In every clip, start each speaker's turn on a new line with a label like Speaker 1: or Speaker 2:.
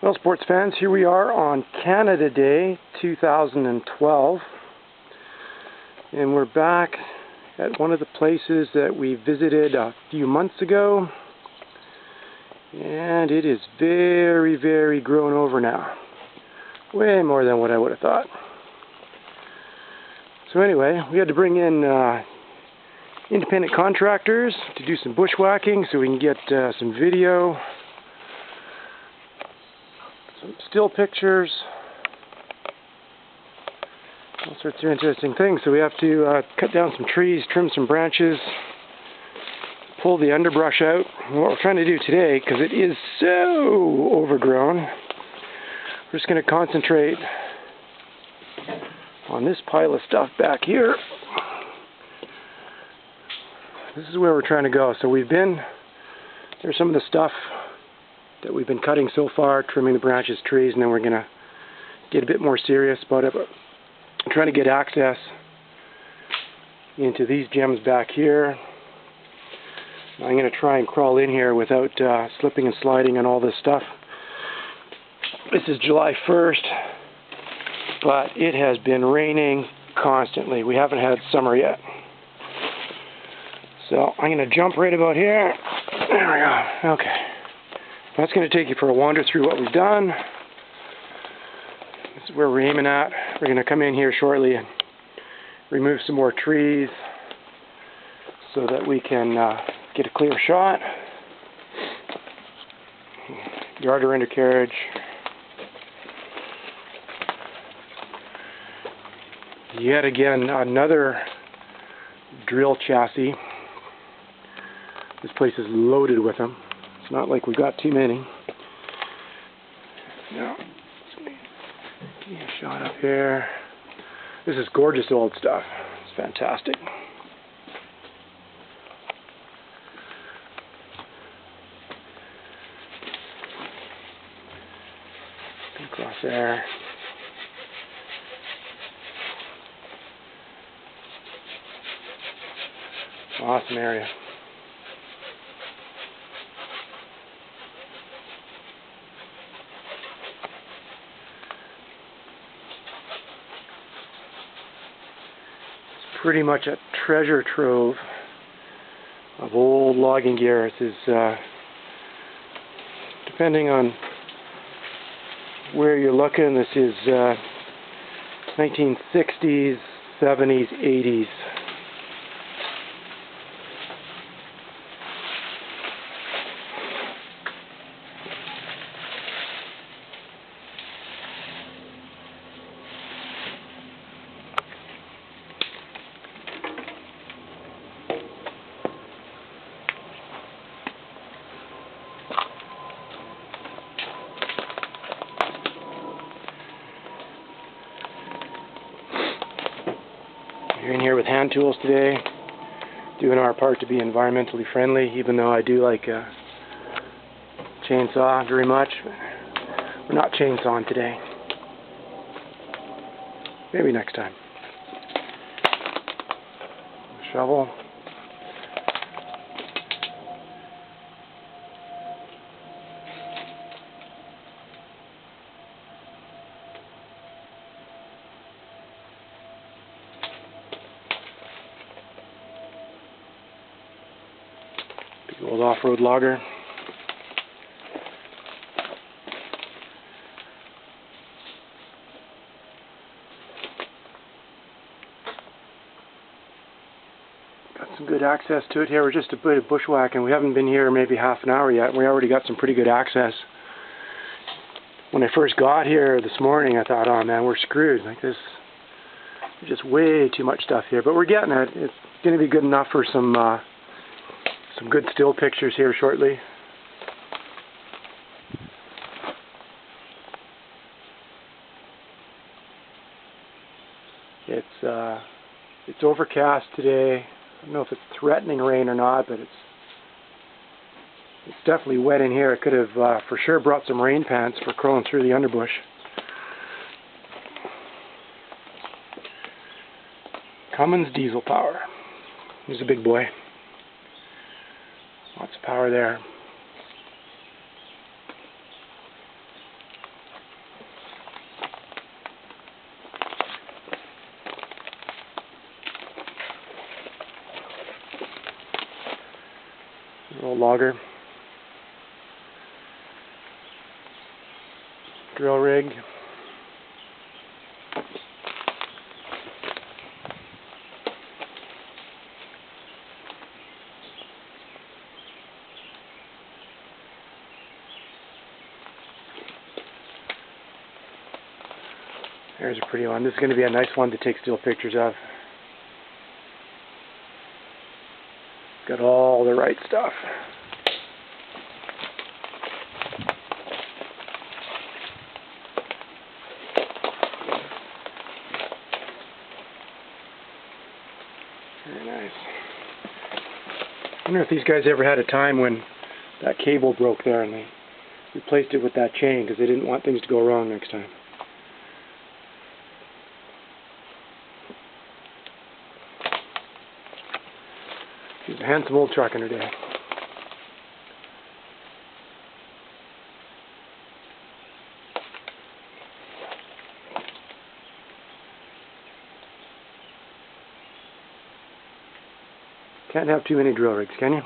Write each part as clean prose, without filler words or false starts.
Speaker 1: Well, sports fans, here we are on Canada Day 2012, and we're back at one of the places that we visited a few months ago, and it is very, very grown over now. Way more than what I would have thought. So anyway, we had to bring in independent contractors to do some bushwhacking so we can get some video, some still pictures, all sorts of interesting things. So we have to cut down some trees, trim some branches, pull the underbrush out. And what we're trying to do today, because it is so overgrown, we're just going to concentrate on this pile of stuff back here. This is where we're trying to go. So there's some of the stuff that we've been cutting so far, trimming the branches, trees, and then we're going to get a bit more serious about it. I'm trying to get access into these gems back here. I'm going to try and crawl in here without slipping and sliding on all this stuff. This is July 1st, but it has been raining constantly. We haven't had summer yet. So I'm going to jump right about here. There we go. Okay. That's going to take you for a wander through what we've done. This is where we're aiming at. We're going to come in here shortly and remove some more trees so that we can get a clear shot. Yard or undercarriage. Yet again, another drill chassis. This place is loaded with them. It's not like we've got too many. Now, give me a shot up here. This is gorgeous old stuff. It's fantastic. Across there. Awesome area. It's pretty much a treasure trove of old logging gear. This is, depending on where you're looking, this is 1960s, 70s, 80s. We're in here with hand tools today, doing our part to be environmentally friendly, even though I do like a chainsaw very much. We're not chainsawing today. Maybe next time. Shovel. Old off-road logger. Got some good access to it here. We're just a bit of bushwhacking. We haven't been here maybe half an hour yet. We already got some pretty good access. When I first got here this morning, I thought, oh man, we're screwed. Like this, there's just way too much stuff here. But we're getting it. It's going to be good enough for some good still pictures here shortly. It's overcast today. I don't know if it's threatening rain or not, but it's definitely wet in here. I could have for sure brought some rain pants for crawling through the underbush. Cummins diesel power. Here's a big boy. Lots of power there. old logger. Drill rig. There's a pretty one. This is going to be a nice one to take still pictures of. Got all the right stuff. Very nice. I wonder if these guys ever had a time when that cable broke there and they replaced it with that chain because they didn't want things to go wrong next time. She's a handsome old truck in her day. Can't have too many drill rigs, can you?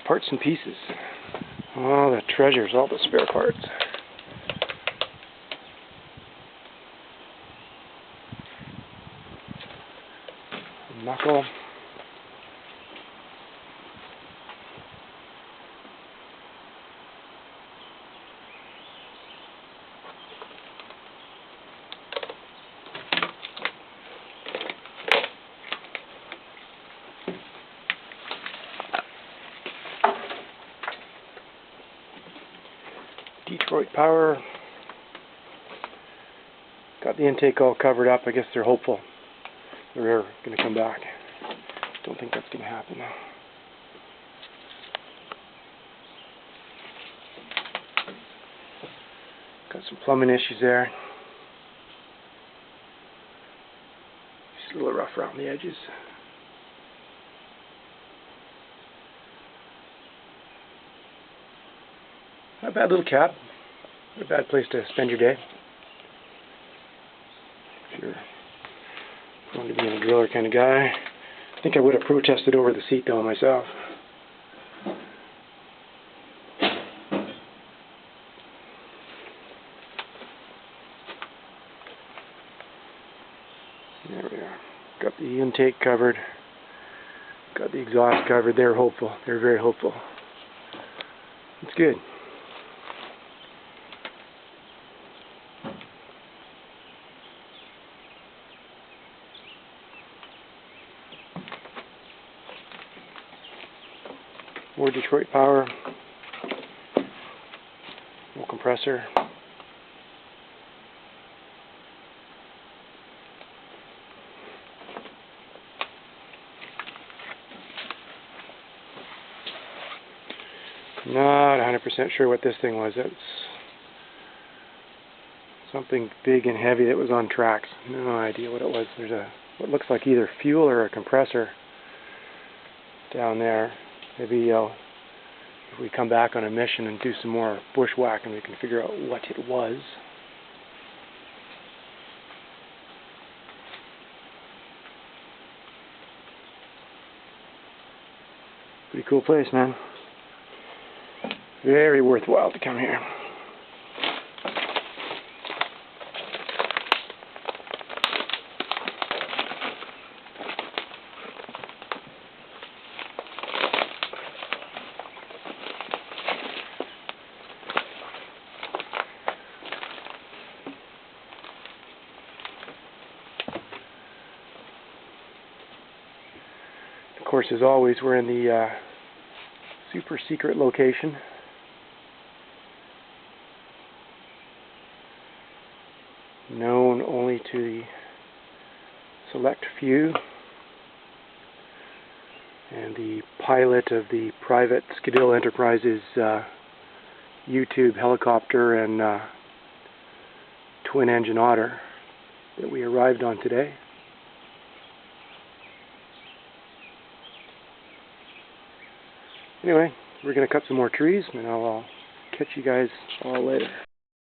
Speaker 1: Parts and pieces. Oh, the treasures, all the spare parts. Knuckle. Detroit power. Got the intake all covered up. I guess they're hopeful they're going to come back. Don't think that's going to happen though. Got some plumbing issues there. Just a little rough around the edges. Not a bad little cab. Not a bad place to spend your day. If you're going to be a driller kind of guy. I think I would have protested over the seat though myself. There we are. Got the intake covered. Got the exhaust covered. They're hopeful. They're very hopeful. It's good. More Detroit power. More compressor. Not 100% sure what this thing was. It's something big and heavy that was on tracks. No idea what it was. There's what looks like either fuel or a compressor down there. Maybe if we come back on a mission and do some more bushwhacking, we can figure out what it was. Pretty cool place, man. Very worthwhile to come here. Of course, as always, we're in the super secret location. Known only to the select few. and the pilot of the private Skidil Enterprises YouTube helicopter and twin-engine otter that we arrived on today. Anyway, we're going to cut some more trees, and I'll catch you guys all later.